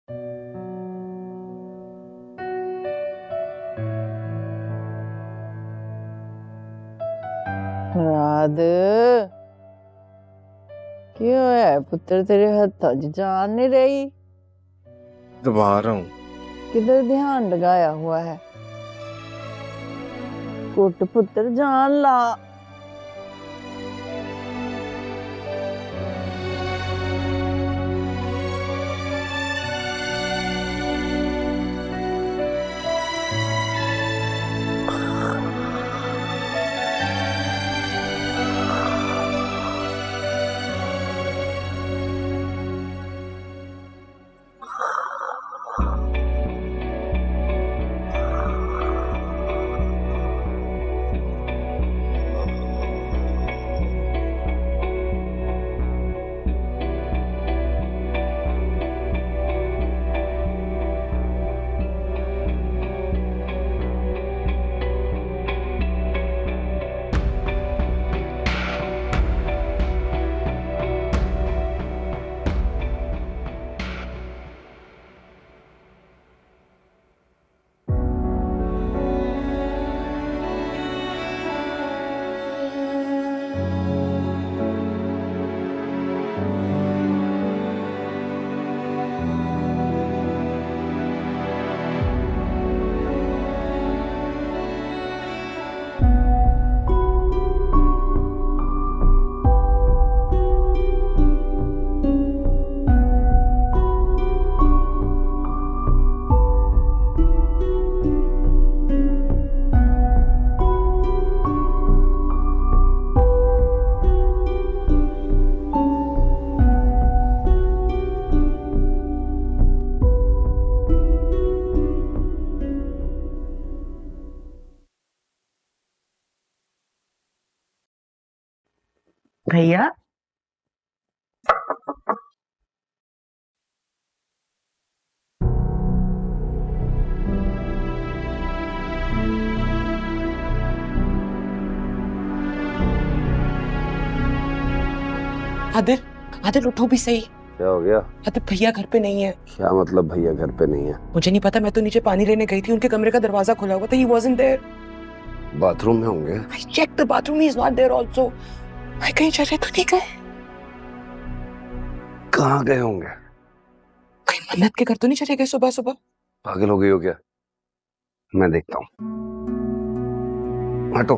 राध क्यों है पुत्र, तेरे हत्था च जान नहीं रही? दबा रहा हूँ। किधर ध्यान लगाया हुआ है? कुट पुत्र जान ला। भैया आदिल, आदिल उठो भी सही। क्या हो गया? आदिल भैया घर पे नहीं है। क्या मतलब भैया घर पे नहीं है? मुझे नहीं पता, मैं तो नीचे पानी लेने गई थी, उनके कमरे का दरवाजा खुला हुआ था। He wasn't there. बाथरूम में होंगे। I checked the bathroom, he is not there also. भाई कहीं चले तो नहीं गए? कहाँ गए होंगे? कहीं मन्नत के घर तो नहीं चले गए सुबह सुबह? पागल हो गई हो क्या? मैं देखता हूँ। हटो।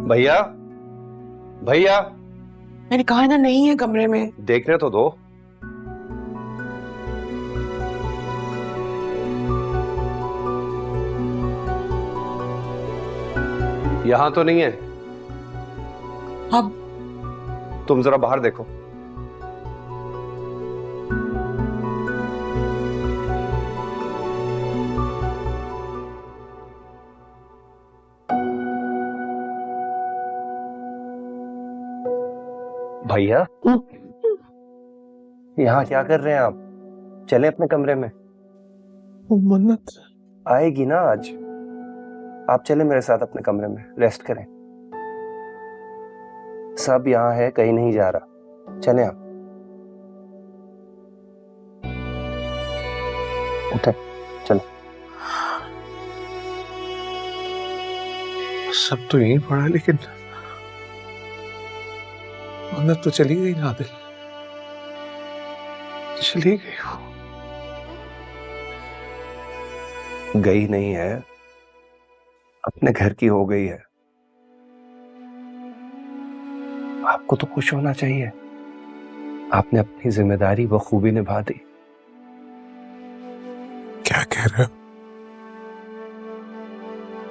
भैया, भैया मैंने कहा ना नहीं है कमरे में। देखने तो दो। यहां तो नहीं है। अब तुम जरा बाहर देखो। भैया, यहाँ क्या कर रहे हैं आप? चलें अपने कमरे में। मन्नत आएगी ना आज। आप चले मेरे साथ अपने कमरे में, रेस्ट करें। सब यहाँ है, कहीं नहीं जा रहा। चले आप। उठे, चलो। सब तो यही पड़ा, लेकिन मन्नत तो चली गई ना आदिल, चली गई वो। गई नहीं है, अपने घर की हो गई है। आपको तो खुश होना चाहिए, आपने अपनी जिम्मेदारी बखूबी निभा दी। क्या कह रहे हो?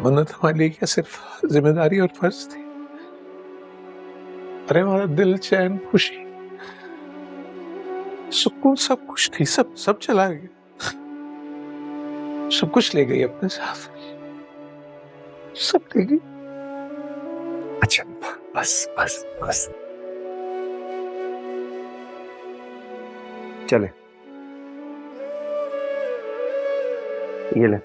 मन्नत हमारे लिए क्या सिर्फ जिम्मेदारी और फर्ज थी? अरे हमारा दिल, चैन, खुशी, सुकून, सब कुछ थी। सब चला गया। सब कुछ ले गई अपने साथ, सब ले गई। अच्छा, बस बस बस, चले। ये ले।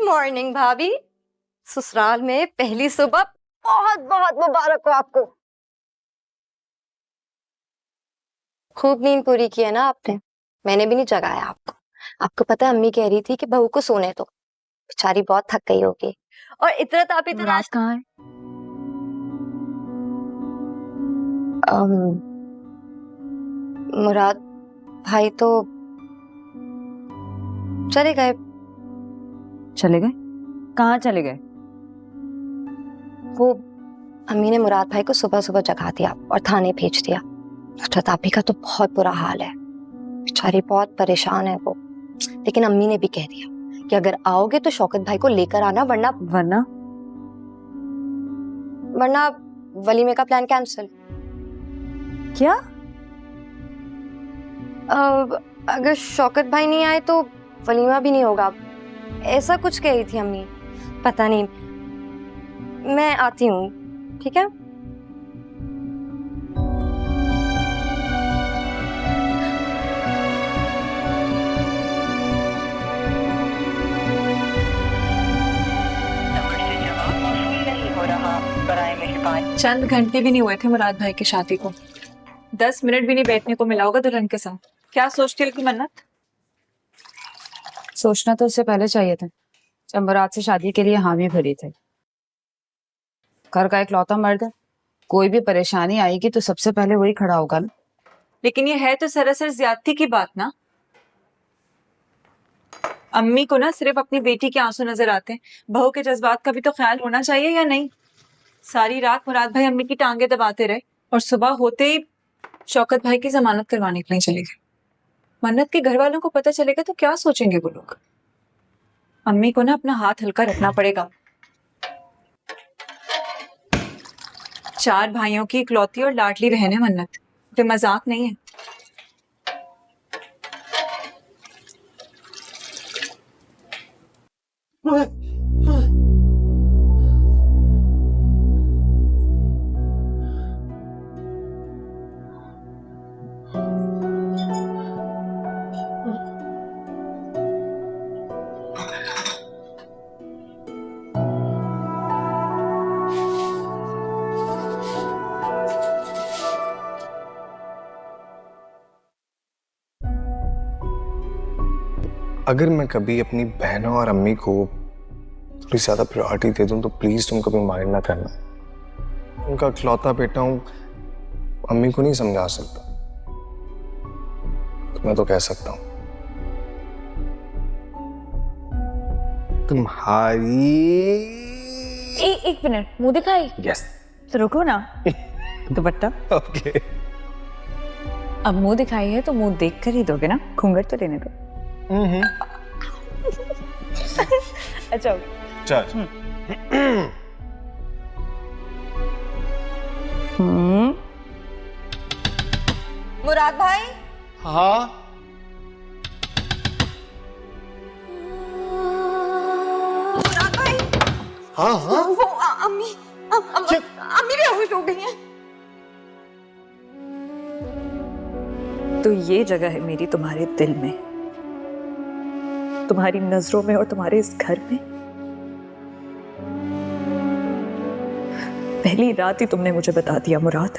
मॉर्निंग भाभी। ससुराल में पहली सुबह बहुत बहुत मुबारक हो आपको। खूब नींद पूरी की है ना आपने? मैंने भी नहीं जगाया आपको। आपको पता है अम्मी कह रही थी कि बहू को सोने दो, बेचारी बहुत थक गई होगी। और इतरत आप इतना कहाँ है? मुराद भाई तो चले गए। चले गए? कहाँ चले गए? वो अम्मी ने मुराद भाई को सुबह सुबह जगा दिया और थाने भेज दिया। डॉक्टर तापी का तो बहुत बुरा हाल है, बेचारी बहुत परेशान है वो। लेकिन अम्मी ने भी कह दिया कि अगर आओगे तो शौकत भाई को लेकर आना, वरना वरना वलीमे का प्लान कैंसिल। क्या? अगर शौकत भाई नहीं आए तो वलीमा भी नहीं होगा, ऐसा कुछ कह रही थी अम्मी। पता नहीं, मैं आती हूँ, ठीक है? चंद घंटे भी नहीं हुए थे मुराद भाई की शादी को, 10 मिनट भी नहीं बैठने को मिला होगा दुल्हन के साथ। क्या सोचती हो मन्नत? सोचना तो उससे पहले चाहिए था, जब मुराद से शादी के लिए हामी भरी थे। घर का इकलौता मर्द है, कोई भी परेशानी आएगी तो सबसे पहले वही खड़ा होगा ना। लेकिन ये है तो सरासर ज्यादती की बात ना। अम्मी को ना सिर्फ अपनी बेटी के आंसू नजर आते हैं, बहू के जज्बात का भी तो ख्याल होना चाहिए या नहीं? सारी रात मुराद भाई अम्मी की टांगे दबाते रहे और सुबह होते ही शौकत भाई की जमानत करवाने के लिए चले गए। मन्नत के घर वालों को पता चलेगा तो क्या सोचेंगे वो लोग? अम्मी को ना अपना हाथ हल्का रखना पड़ेगा। 4 भाइयों की इकलौती और लाडली बहन है मन्नत, तो मजाक नहीं है। अगर मैं कभी अपनी बहनों और अम्मी को थोड़ी ज्यादा प्रायोरिटी दे दूं तो प्लीज तुम कभी माइंड ना करना। उनका इकलौता बेटा हूं, अम्मी को नहीं समझा सकता, तो मैं तो कह सकता हूं तुम्हारी। एक मिनट, मुंह दिखाई। यस। तो रुको ना। दुपट्टा। ओके। अब मुंह दिखाई है तो मुंह देख कर ही दोगे ना, घूंघट तो लेने दो। अच्छा चल। मुराद भाई। हाँ मुराद भाई। हाँ हाँ वो अम्मी अम्मी बेहोश हो गई हैं। तो ये जगह है मेरी तुम्हारे दिल में, तुम्हारी नजरों में और तुम्हारे इस घर में। पहली रात ही तुमने मुझे बता दिया मुराद,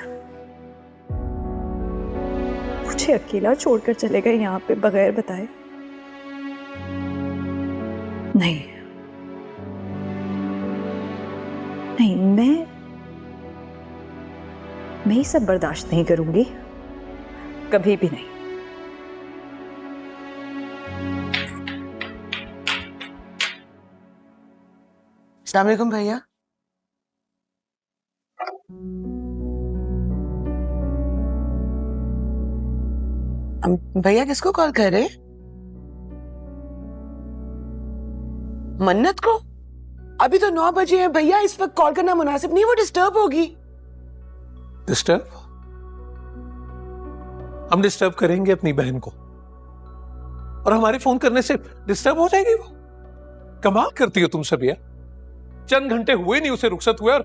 मुझे अकेला छोड़कर चले गए यहाँ पे बगैर बताए। नहीं नहीं, मैं ये सब बर्दाश्त नहीं करूंगी, कभी भी नहीं। अस्सलाम वालेकुम भैया। भैया किसको कॉल कर रहे? मन्नत को? अभी तो 9 बजे हैं भैया, इस वक्त कॉल करना मुनासिब नहीं, वो डिस्टर्ब होगी। डिस्टर्ब? हम डिस्टर्ब करेंगे अपनी बहन को और हमारे फोन करने से डिस्टर्ब हो जाएगी वो? कमाल करती हो तुम सब यार। चंद घंटे हुए नहीं उसे रुखसत हुए और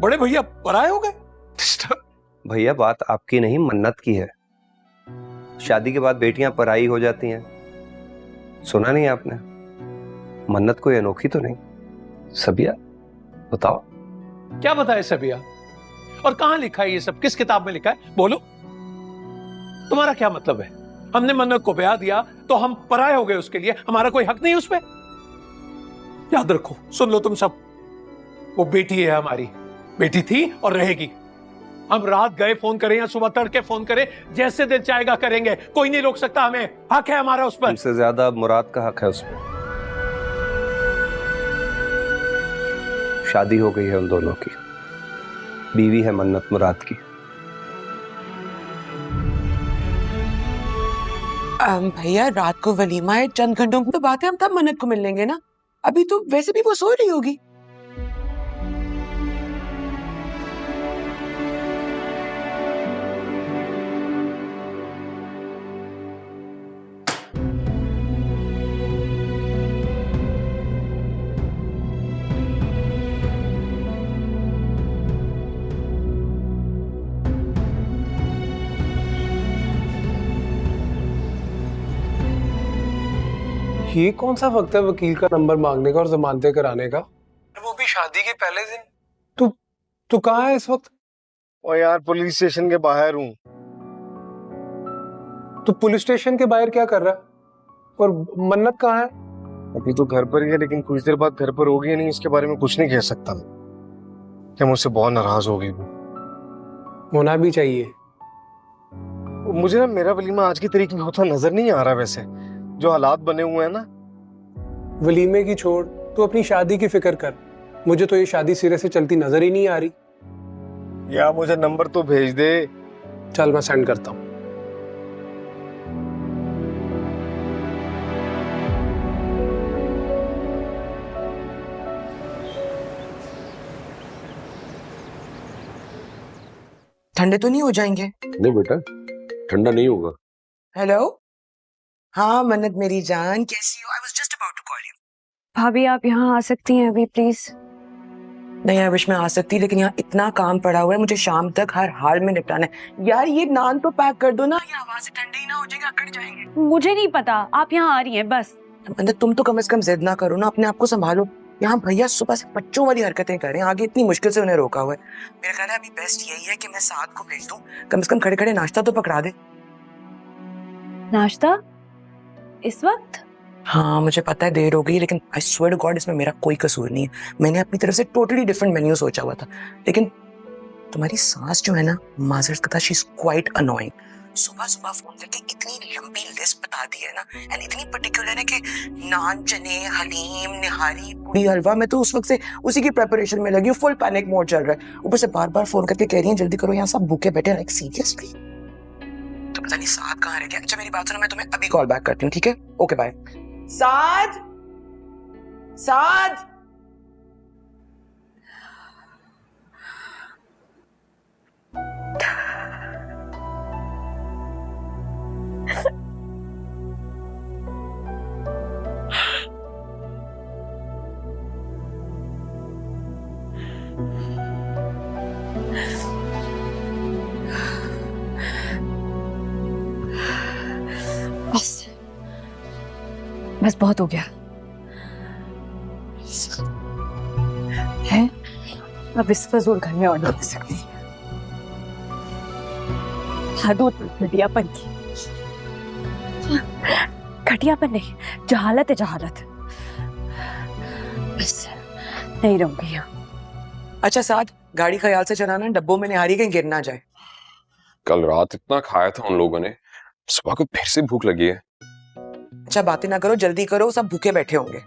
बड़े भैया पराए हो गए। डिस्टर्ब? भैया बात आपकी नहीं मन्नत की है। शादी के बाद बेटियां पराई हो जाती हैं, सुना नहीं आपने? मन्नत कोई अनोखी तो नहीं। सबिया बताओ। क्या बताए सबिया? और कहां लिखा है ये सब? किस किताब में लिखा है? बोलो। तुम्हारा क्या मतलब है? हमने मन्नत को ब्याह दिया तो हम पराये हो गए उसके लिए? हमारा कोई हक नहीं उस पे? याद रखो, सुन लो तुम सब, वो बेटी है हमारी, बेटी थी और रहेगी। हम रात गए फोन करें या सुबह तड़के फोन करें, जैसे दिल चाहेगा करेंगे, कोई नहीं रोक सकता हमें। हक है हमारा उस पर। तुमसे ज्यादा मुराद का हक है उस पर। शादी हो गई है उन दोनों की, बीवी है मन्नत मुराद की। भैया रात को वलीमा है, चंद घंटों की तो बात है, हम तब मन्नत को मिल लेंगे ना। अभी तो वैसे भी वो सो रही होगी। ये कौन सा वक्त है वकील का नंबर मांगने का और जमानतें कराने का? वो भी शादी के पहले दिन। तू कहाँ है इस वक्त? और यार पुलिस स्टेशन के बाहर हूँ। तू पुलिस स्टेशन के बाहर क्या कर रहा है? और मन्नत कहाँ है? अभी तो घर पर ही है, लेकिन कुछ देर बाद घर पर होगी नहीं, इसके बारे में कुछ नहीं कह सकता मैं। क्या मुझसे बहुत नाराज हो गई वो? होना भी चाहिए। मुझे ना मेरा वलीमा आज की तारीख में होता नजर नहीं आ रहा वैसे, जो हालात बने हुए हैं ना। वलीमे की छोड़, तू अपनी शादी की फिक्र कर। मुझे तो ये शादी सिरे से चलती नजर ही नहीं आ रही। या मुझे नंबर तो भेज दे। चल मैं सेंड करता हूँ। ठंडे तो नहीं हो जाएंगे? नहीं बेटा, ठंडा नहीं होगा। हेलो, हाँ मन्नत मेरी जान, कैसी हो? I was just about to call you. भाभी आप यहाँ आ सकती हैं अभी प्लीज? नहीं आई विश मैं आ सकती, लेकिन यहाँ इतना काम पड़ा हुआ है, मुझे शाम तक हर हाल में निपटाना है। यार ये नान तो पैक कर दो ना, ये हवा से ठंडे ही ना हो जाएंगे, अकड़ जाएंगे। मुझे नहीं पता, आप यहाँ आ रही हैं बस। मन्नत तुम तो कम से कम जिद ना करो ना, अपने आप को संभालो। यहाँ भैया सुबह से बच्चों वाली हरकतें कर रहे हैं, आगे इतनी मुश्किल से उन्हें रोका हुआ है। मेरा ख्याल है अभी बेस्ट यही है कि मैं साथ को भेज दूं, कम से कम खड़े खड़े नाश्ता तो पकड़ा दे। नाश्ता इस वक्त? हाँ मुझे पता है देर हो गई, लेकिन आई स्वेयर टू गॉड इसमें मेरा कोई कसूर नहीं है। मैंने अपनी तरफ से टोटली डिफरेंट मेन्यू सोचा हुआ था, लेकिन तुम्हारी सास जो है ना, माजरत का, शी इज क्वाइट अनोइंग। सुबह सुबह फोन करके इतनी लंबी लिस्ट बता दी है ना, एंड इतनी पर्टिकुलर है कि नान, चने, हलीम, निहारी, पूरी, हलवा। मैं तो उस वक्त से उसी की प्रिपरेशन में लगी हूँ, फुल पैनिक मोड चल रहा है। ऊपर से बार बार फोन करके कह रही है जल्दी करो, यहाँ सब भूखे बैठे। Like seriously? तो पता नहीं साथ कहाँ रह गया। अच्छा मेरी बात सुनो, मैं तुम्हें अभी कॉल बैक करती हूँ, ठीक है? Okay bye. साद, साद। बस बहुत हो गया है। अब इस फजूल घर में और नहीं रह सकती। हदूद घटियापन की, घटियापन नहीं, जहालत है जहालत। बस नहीं रहूंगी यहाँ। अच्छा साथ गाड़ी ख्याल से चलाना, डब्बों में निहारी कहीं गिर ना जाए। कल रात इतना खाया था उन लोगों ने, सुबह को फिर से भूख लगी है। अच्छा बातें ना करो, जल्दी करो, सब भूखे बैठे होंगे।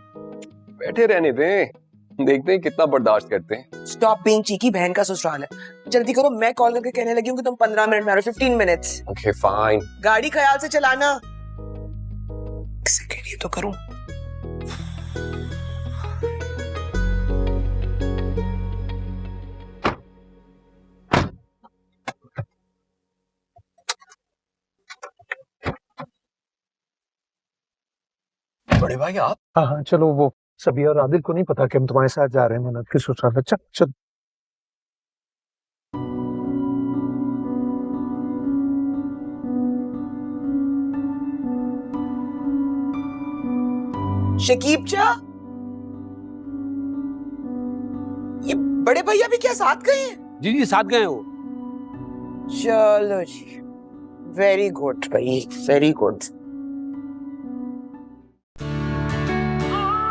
बैठे रहने दें, देखते हैं कितना बर्दाश्त करते हैं। स्टॉप बीइंग चीकी, बहन का ससुराल है। जल्दी करो, मैं कॉल करके कहने लगी हूँ कि तुम 15 मिनट में आ रहे हो। 15 मिनट्स। Okay fine. गाड़ी ख्याल से चलाना। किसी के लिए तो करूं। बड़े भाई आप? हाँ हाँ चलो, वो सबिया और आदिल को नहीं पता कि हम तुम्हारे साथ जा रहे हैं मन्नत के ससुराल में। चल चल। शकीब चा, ये बड़े भैया भी क्या साथ गए हैं? जी जी साथ गए वो। चलो जी, वेरी गुड भाई, वेरी गुड।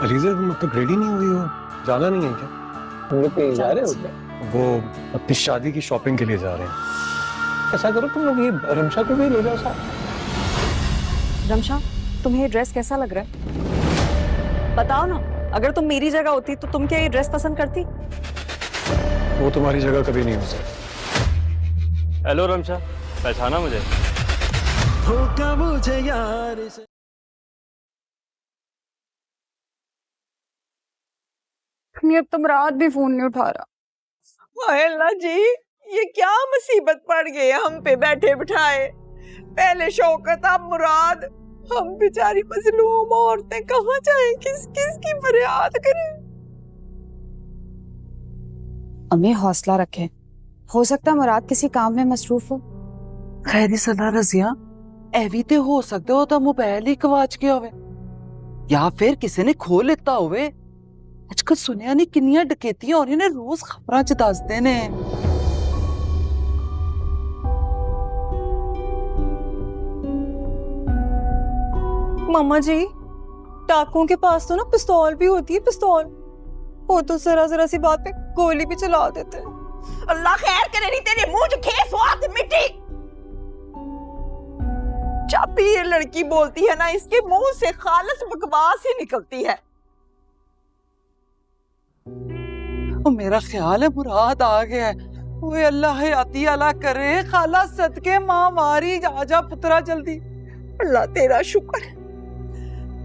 अलीजा तुम अब तक रेडी नहीं हुई हो, जाना नहीं है क्या? हम लोग कहीं जा रहे हो क्या? वो अपनी शादी की शॉपिंग के लिए जा रहे हैं। ऐसा करो तुम लोग ये रमशा को भी ले जाओ साथ। रमशा, तुम्हें ये ड्रेस कैसा लग रहा है? बताओ ना, अगर तुम मेरी जगह होती तो तुम क्या ये ड्रेस पसंद करती? वो तुम्हारी जगह कभी नहीं हो सकती। हेलो रमशा, पहचाना मुझे? होगा मुझे यार से। अब तुम रात भी फोन नहीं उठा रहा। अल्लाह जी, ये क्या मुसीबत पड़ गई है हम पे बैठे बिठाए। पहले शौकत, अब मुराद। हम बेचारी मजलूम औरतें कहाँ जाएं, किस किस की फरियाद करें। अम्मी हौसला रखें, हो सकता है मुराद किसी काम में मसरूफ हो। खैरी सना रजिया, एवी ते हो सकता हो तो मोबाइल ही गवाच गया होवे या फिर किसी ने खो लेता होवे। आजकल सुनिया नहीं किन्नियां डकैतियां हो रही ने, रोज खबरां च दसदे ने। मामा जी, डाकुओं के पास तो ना पिस्तौल भी होती है, पिस्तौल। वो तो जरा जरा सी बात पे गोली भी चला देते हैं। अल्लाह खैर करे, नहीं तेरे मुंह च खेस हुआ मिट्टी। जब भी ये लड़की बोलती है ना, इसके मुंह से खालस बकवास ही निकलती है। ओ मेरा ख्याल है मुराद आ गया है। ओए अल्लाह हयाती अला करे, खाला सदके मां मारी, आजा पुत्रा जल्दी। अल्लाह तेरा शुक्र,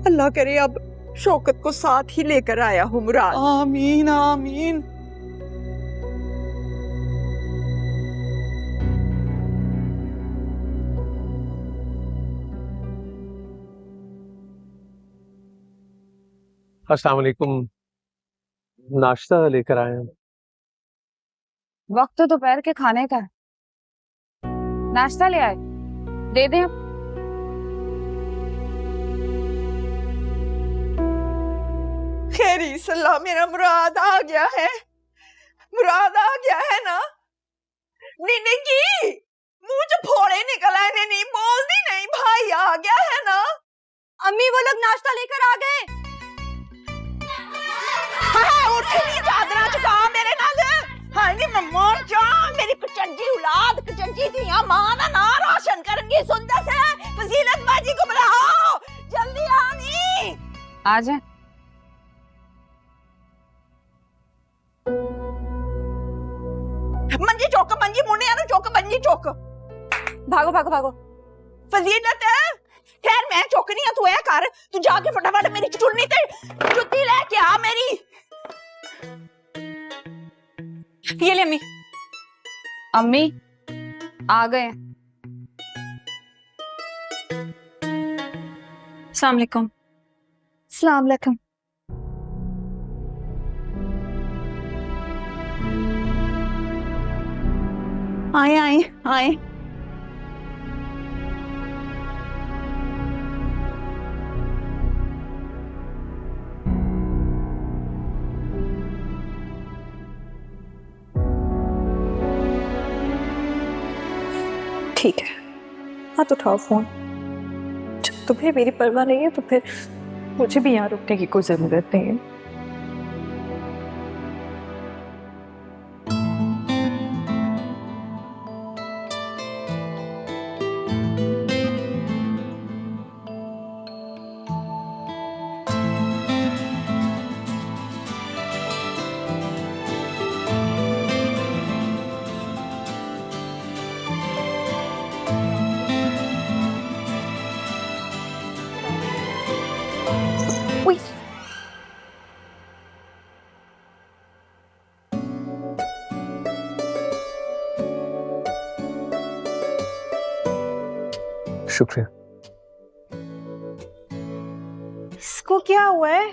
अल्लाह करे अब शौकत को साथ ही लेकर आया हूँ मुराद। आमीन आमीन। अस्सलाम वालेकुम, नाश्ता लेकर आए हैं। वक्त तो दोपहर के खाने का है, नाश्ता ले आए, दे दें अब। खैरी सलाह, मेरा मुराद आ गया है, मुराद आ गया है ना। नीने की मुंह च फोड़े निकल आए ने, नहीं बोलती नहीं, भाई आ गया है ना। अम्मी वो लोग नाश्ता लेकर आ गए। हाँ, उठ नहीं चादरा चुका मेरे नाल। हाँ जी मम्मा जा, मेरी कचंजी औलाद, कचंजी दियां मां ना ना रोशन करनगी। सुनदा से फजीलत बाजी को बुलाओ, जल्दी आनी। आ जाए। मंजी चौक, मंजी मुन्ने आनु चौक, मंजी चौक। भागो भागो भागो। फजीलत खैर मैं चौकनी है, तू ऐ कर, तू जाके फटाफट मेरी चुन्नी ते जुत्ती लेके आ मेरी। ये ले अम्मी। अम्मी आ गए। अस्सलाम वालेकुम। अस्सलाम वालेकुम। आए आए आए। ठीक है, हाथ उठाओ फोन। जब तुम्हें मेरी परवाह नहीं है तो फिर मुझे भी यहाँ रुकने की कोई जरूरत नहीं है। शुक्रिया। इसको क्या हुआ है?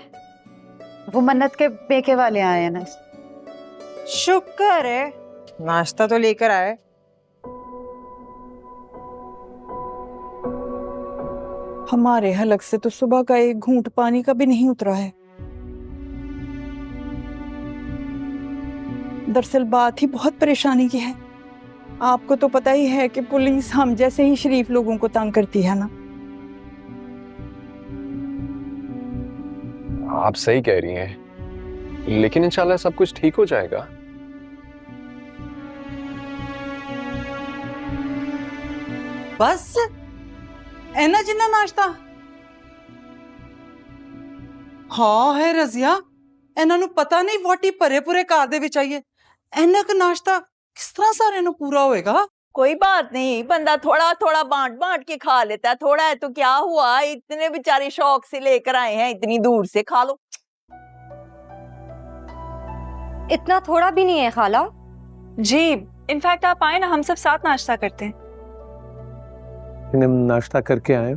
वो मन्नत के बेके वाले आए हैं ना। शुक्र है नाश्ता तो लेकर आए। हमारे हलक से तो सुबह का एक घूंट पानी का भी नहीं उतरा है। दरअसल बात ही बहुत परेशानी की है। आपको तो पता ही है कि पुलिस हम जैसे ही शरीफ लोगों को तंग करती है ना। आप सही कह रही हैं, लेकिन इंशाल्लाह सब कुछ ठीक हो जाएगा। बस एना जिन्ना नाश्ता हाँ है रजिया, ਇਹਨਾਂ ਨੂੰ ਪਤਾ ਨਹੀਂ ਵੋਟੀ ਭਰੇ ਪੂਰੇ ਘਰ ਦੇ ਵਿੱਚ ਆਈਏ। ਇੰਨਾ ਕੁ ਨਾਸ਼ਤਾ किस तरह सारे नु पूरा होएगा? कोई बात नहीं, बंदा थोड़ा थोड़ा बांट बांट के खा लेता है। थोड़ा है तो क्या हुआ, इतने बेचारे शौक से लेकर आए हैं, इतनी दूर से, खा लो। इतना थोड़ा भी नहीं है खाला जी। इनफैक्ट आप आए ना, हम सब साथ नाश्ता करते हैं। नाश्ता करके आए।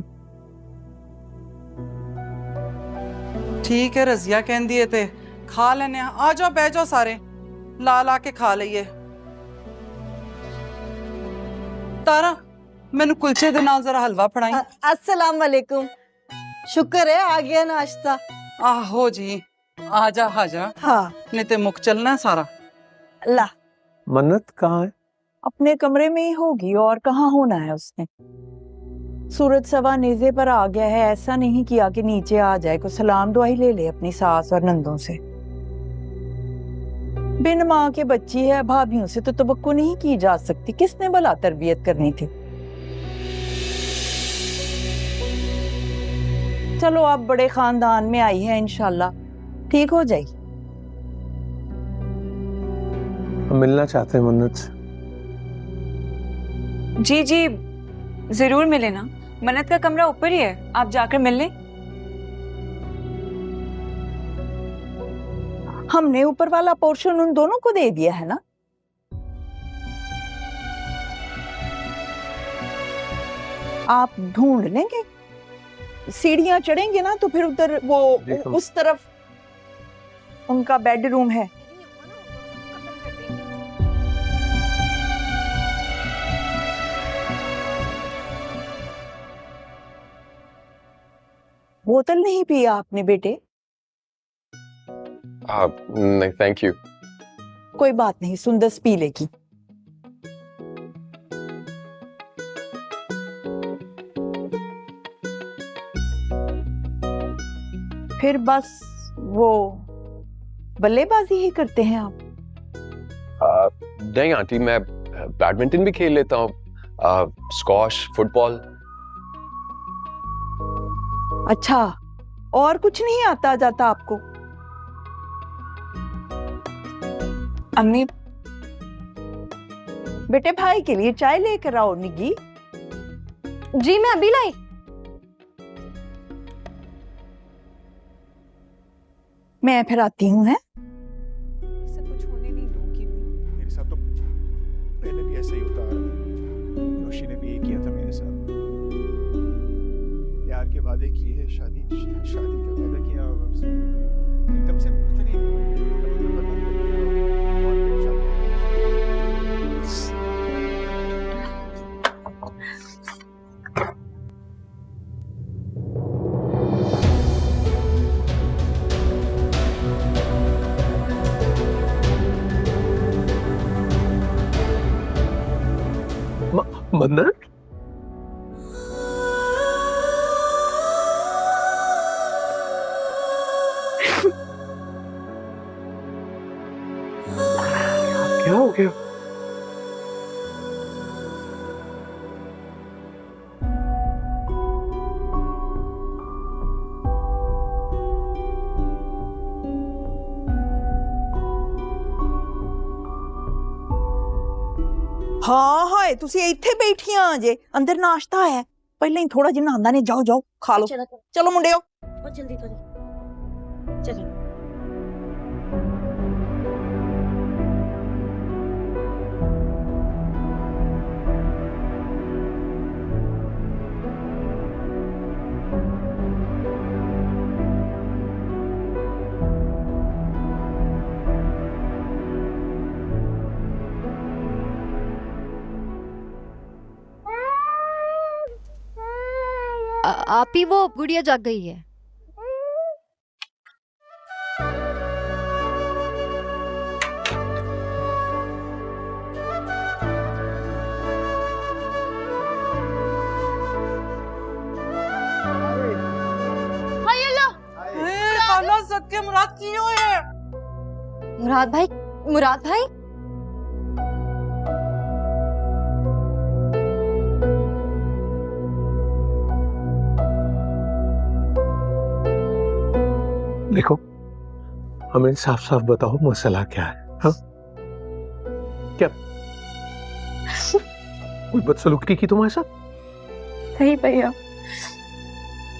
ठीक है रजिया कहंदी है ते खा लेने। आ जाओ बह जाओ सारे, ला ला के खा लईए। तारा मैनू कुलचे दे नाल जरा हलवा फड़ाई। अस्सलाम वालेकुम। शुक्र है आ गया नाश्ता। आहो जी, आजा आजा। हाँ नहीं ते मुक चलना है सारा। ला। मन्नत कहाँ है? अपने कमरे में ही होगी, और कहाँ होना है उसने। सूरज सवा नेज़े पर आ गया है, ऐसा नहीं किया कि नीचे आ जाए। को सलाम दुआई ले ले अपनी सास और नंदों से। बिन माँ के बच्ची है, भाभीयों से तो तवक्को नहीं की जा सकती। किसने भला तरबियत करनी थी। चलो आप बड़े खानदान में आई है, इंशाल्लाह ठीक हो जाएगी। हम मिलना चाहते हैं मन्नत से। जी जी जरूर मिले ना। मन्नत का कमरा ऊपर ही है, आप जाकर मिल लें। हमने ऊपर वाला पोर्शन उन दोनों को दे दिया है ना। आप ढूंढ लेंगे, सीढ़ियां चढ़ेंगे ना तो फिर उधर वो उस तरफ उनका बेडरूम है। बोतल नहीं पिया आपने बेटे? नहीं थैंक यू। कोई बात नहीं, सुंदस पी लेगी। फिर बस वो बल्लेबाजी ही करते हैं आप? नहीं आंटी, मैं बैडमिंटन भी खेल लेता हूँ, स्क्वॉश, फुटबॉल। अच्छा, और कुछ नहीं आता जाता आपको? अम्मी बेटे भाई के लिए चाय लेकर आओ। निगी जी मैं अभी लाई। मैं फिर आती हूँ। है कुछ होने नहीं दूंगी। मेरे साथ तो पहले भी ऐसा ही होता आ रहा है। नौशी ने भी ये किया था मेरे साथ। प्यार के वादे किए हैं, शादी का वादा किया, एकदम से पता नहीं बदल गया और फिर शादी। मन्नत क्या हो गया? हाँ हाय तुसी इत्थे बैठियां जे, अंदर नाश्ता है। पहले ही थोड़ा जिन्ना आंदा ने, जाओ जाओ खा लो। चलो मुंडियो जल्दी चलो। आप ही वो गुड़िया जाग गई है। मुराद भाई, मुराद भाई। देखो, हमें साफ साफ बताओ मसला क्या है? हाँ, क्या कोई बदसलूकी की तुम्हारे साथ? नहीं भैया,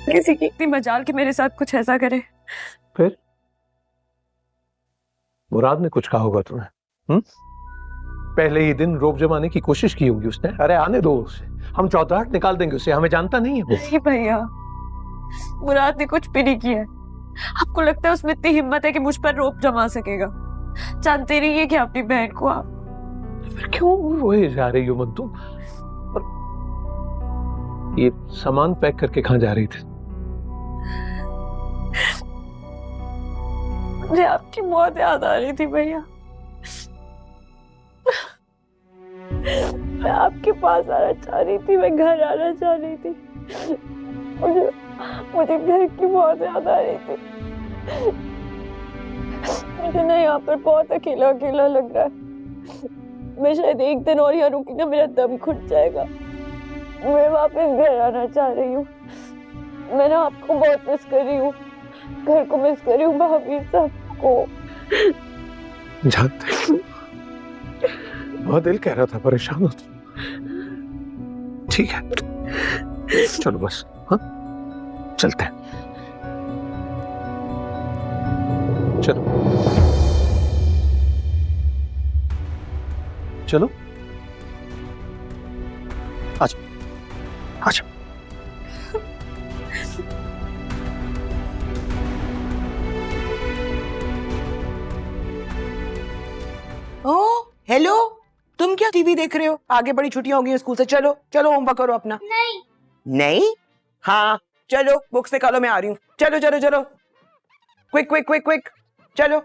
किसी की इतनी मजाल कि मेरे साथ कुछ ऐसा करे। फिर मुराद ने कुछ कहा होगा तुम्हें? पहले ही दिन रोब जमाने की कोशिश की होगी उसने। अरे आने दो उसे, हम चौतराहट निकाल देंगे उसे, हमें जानता नहीं है वो। नहीं भैया, मुराद ने कुछ भी नहीं किया है। आपको लगता है उसमें इतनी हिम्मत है कि मुझ पर रोप जमा सकेगा? जानते नहीं है कि अपनी बहन को आप फिर क्यों रोए जा रही हो मन तुम? और ये सामान पैक करके कहाँ जा रही थी? मुझे आपकी बहुत याद आ रही थी भैया। मैं आपके पास आना चाह रही थी, मैं घर आना चाह रही थी। मुझे घर की बहुत याद आ रही थी। मुझे ना यहाँ पर बहुत अकेला अकेला लग रहा है। मैं शायद एक दिन और यहाँ रुकी ना मेरा दम घुट जाएगा। मैं वापस घर आना चाह रही हूँ। मैं ना आपको बहुत मिस कर रही हूँ, घर को मिस कर रही हूँ, भाभी सबको। जानते हो, बहुत दिल कह रहा था परेशान हो तुम। ठीक है, चलो बस, हाँ चलते हैं। चलो चलो, आजा आजा। ओ हेलो, तुम क्या टीवी देख रहे हो? आगे बड़ी छुट्टियां हो गई हैं स्कूल से। चलो चलो होमवर्क करो अपना। नहीं नहीं, हाँ चलो बुक्स निकालो, मैं आ रही हूँ। चलो चलो चलो, क्विक क्विक क्विक क्विक, चलो।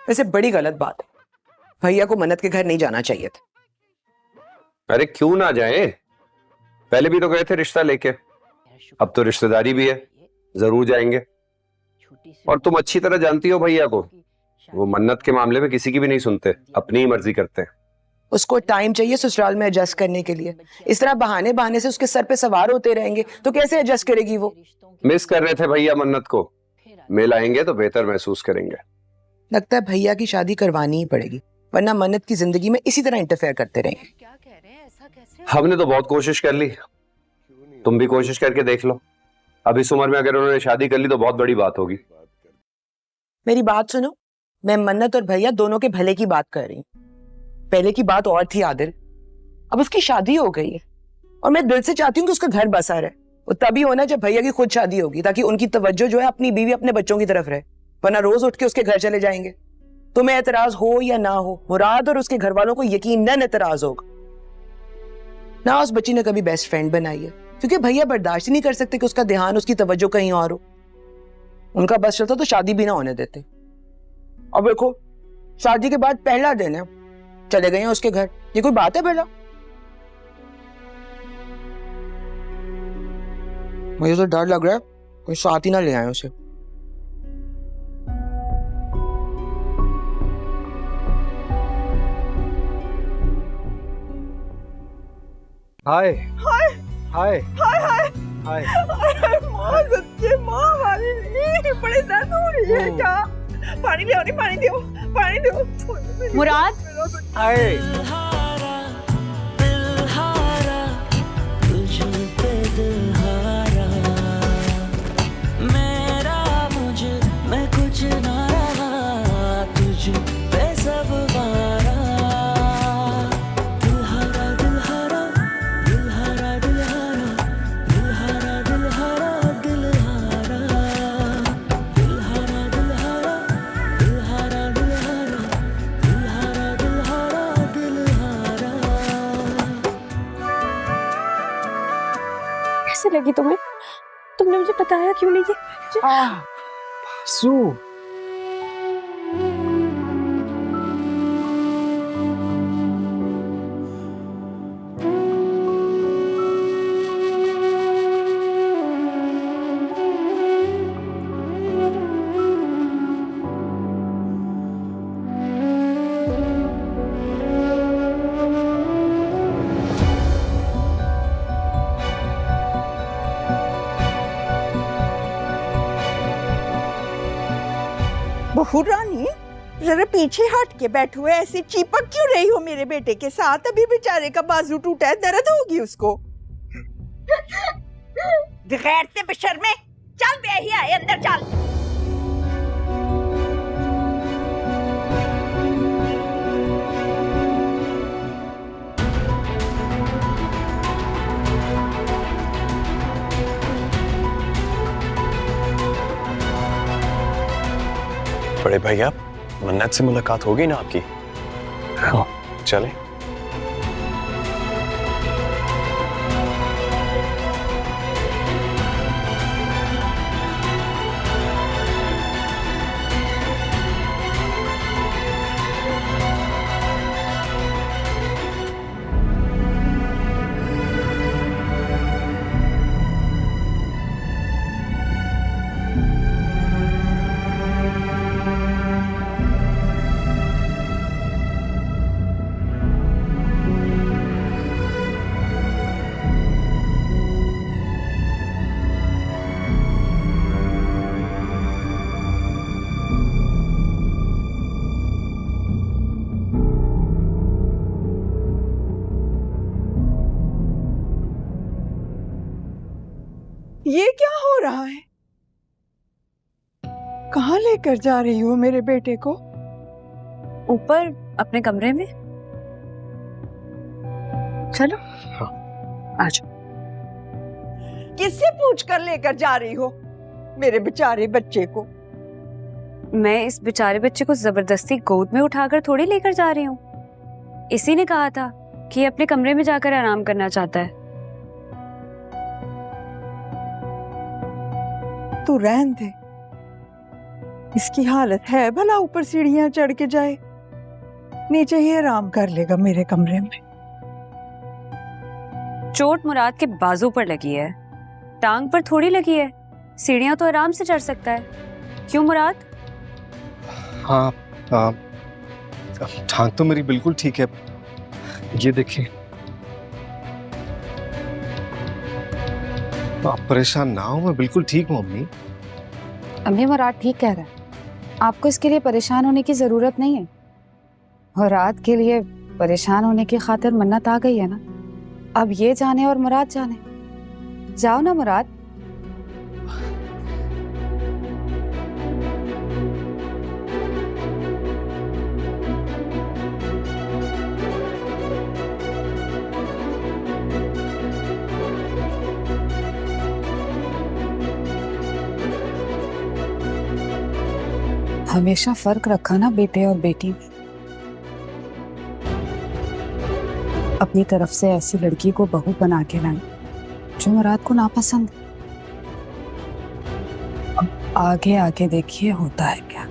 वैसे बड़ी गलत बात है, भैया को मन्नत के घर नहीं जाना चाहिए था। अरे क्यों ना जाए? पहले भी तो गए थे रिश्ता लेके, अब तो रिश्तेदारी भी है, जरूर जाएंगे। और तुम अच्छी तरह जानती हो भैया को, वो मन्नत के मामले में किसी की भी नहीं सुनते, अपनी ही मर्जी करते हैं। उसको टाइम चाहिए ससुराल में एडजस्ट करने के लिए। इस तरह बहाने बहाने से उसके सर पे सवार होते रहेंगे तो कैसे एडजस्ट करेगी वो? मिस कर रहे थे भैया मन्नत को, मिल आएंगे तो बेहतर महसूस करेंगे। लगता है भैया की शादी करवानी ही पड़ेगी, वरना मन्नत की जिंदगी में इसी तरह इंटरफेयर करते रहेंगे। हमने तो बहुत कोशिश कर ली, तुम भी कोशिश करके देख लो। अब इस उम्र में अगर उन्होंने शादी कर ली तो बहुत बड़ी बात होगी। मेरी बात सुनो, मैं मन्नत और भैया दोनों के भले की बात कर रही हूँ। पहले की बात और थी आदिल, अब उसकी शादी हो गई है और मैं दिल से चाहती हूँ कि उसका घर बसा रहे। वो तभी होना जब भैया की खुद शादी होगी, ताकि उनकी तवज्जो जो है अपनी बीवी अपने बच्चों की तरफ रहे, वरना रोज उठ के उसके घर चले जाएंगे। तुम्हें एतराज हो या ना हो, मुराद और उसके घर वालों को यकीनन एतराज होगा। ना उस बच्ची ने कभी बेस्ट फ्रेंड बनाई है, क्योंकि भैया बर्दाश्त नहीं कर सकते कि उसका ध्यान, उसकी तवज्जो कहीं और हो। उनका बस चलता तो शादी भी ना होने देते। अब देखो, शादी के बाद पहला दिन है, चले गए हैं उसके घर, ये कोई बात है भला? मुझे तो डर लग रहा है कोई साथ ही ना ले आए उसे। हाय हाय हाय हाय हाय हाय। माँ, सच्चे माँ वाली नहीं, बड़ी दर्द हो रही है क्या? पानी ले आओ, नहीं पानी दो, पानी दो। मुराद, हाय। कैसे लगी तुम्हें? तुमने मुझे बताया क्यों नहीं? बासु, बहू रानी, जरा पीछे हट के बैठो, ऐसे चिपक क्यों रही हो मेरे बेटे के साथ? अभी बेचारे का बाजू टूटा है, दर्द होगी उसको। गैरते बेशर्मे, चल बेही आए अंदर चल। बड़े भैया, मन्नत से मुलाकात होगी ना आपकी? हाँ, चले। ये क्या हो रहा है? कहाँ लेकर जा रही हो मेरे बेटे को? ऊपर अपने कमरे में। चलो। हाँ। आज किससे पूछ कर लेकर जा रही हो मेरे बेचारे बच्चे को? मैं इस बेचारे बच्चे को जबरदस्ती गोद में उठाकर थोड़ी लेकर जा रही हूँ। इसी ने कहा था कि अपने कमरे में जाकर आराम करना चाहता है। तू रहन दे, इसकी हालत है भला ऊपर सीढ़ियां चढ़ के जाए, नीचे ही आराम कर लेगा मेरे कमरे में। चोट मुराद के बाजू पर लगी है, टांग पर थोड़ी लगी है। सीढ़ियां तो आराम से चढ़ सकता है। क्यों मुराद? हाँ, टांग तो मेरी बिल्कुल ठीक है। ये देखिए, आप परेशान ना हो, मैं बिल्कुल ठीक हूँ अम्मी। अम्मी, मुराद ठीक कह रहा है, आपको इसके लिए परेशान होने की जरूरत नहीं है। मुराद के लिए परेशान होने की खातिर मन्नत आ गई है ना, अब ये जाने और मुराद जाने। जाओ ना मुराद। हमेशा फर्क रखा ना बेटे और बेटी में। अपनी तरफ से ऐसी लड़की को बहू बना के लाई जो मुराद को नापसंद। अब आगे आगे देखिए होता है क्या।